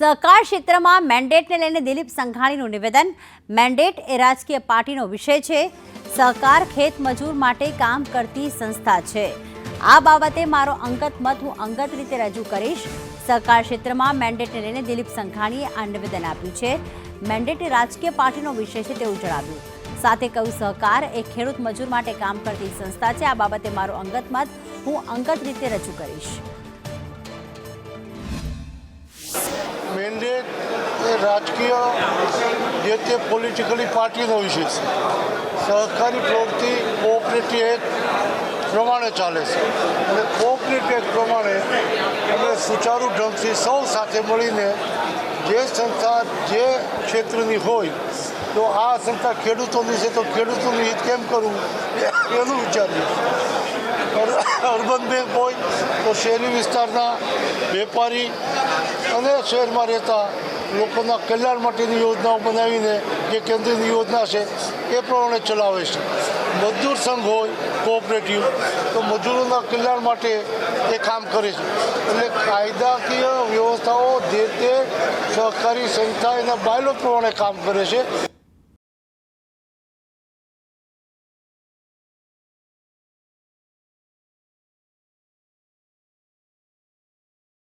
સહકાર ક્ષેત્રમાં મેન્ડેટને લઈને દિલીપ સંઘાણીનું નિવેદન। મેન્ડેટ એ રાજકીય પાર્ટીનો વિષય છે। સહકાર ખેત મજૂર માટે કામ કરતી સંસ્થા છે। આ બાબતે મારો અંગત મત હું અંગત રીતે રજૂ કરીશ। સહકાર ક્ષેત્રમાં મેન્ડેટને લઈને દિલીપ સંઘાણીએ આ નિવેદન આપ્યું છે। મેન્ડેટ એ રાજકીય પાર્ટીનો વિષય છે તેવું જણાવ્યું। સાથે કહ્યું સહકાર એ ખેડૂત મજૂર માટે કામ કરતી સંસ્થા છે। આ બાબતે મારો અંગત મત હું અંગત રીતે રજૂ કરીશ। મેન્ડેટ એ રાજકીય જે તે પોલિટિકલી પાર્ટીનો વિષય છે। સહકારી પ્રવૃત્તિ કોઓપરેટિવ એક્ટ પ્રમાણે ચાલે છે અને કોઓપરેટિવ એક્ટ પ્રમાણે અમે સુચારુ ઢંગથી સૌ સાથે મળીને જે સંસ્થા જે ક્ષેત્રની હોય તો આ સંસ્થા ખેડૂતોની છે તો ખેડૂતોનું હિત કેમ કરવું એનું વિચારીએ। અર્બન બેંક હોય તો શહેરી વિસ્તારના વેપારી અને શહેરમાં રહેતા લોકોના કલ્યાણ માટેની યોજનાઓ બનાવીને જે કેન્દ્રની યોજના છે એ પ્રમાણે ચલાવે છે। મજદૂર સંઘ હોય કોઓપરેટિવ તો મજૂરોના કલ્યાણ માટે એ કામ કરે છે। એટલે કાયદાકીય વ્યવસ્થાઓ જે તે સહકારી સંસ્થા એના બાયલો પ્રમાણે કામ કરે છે।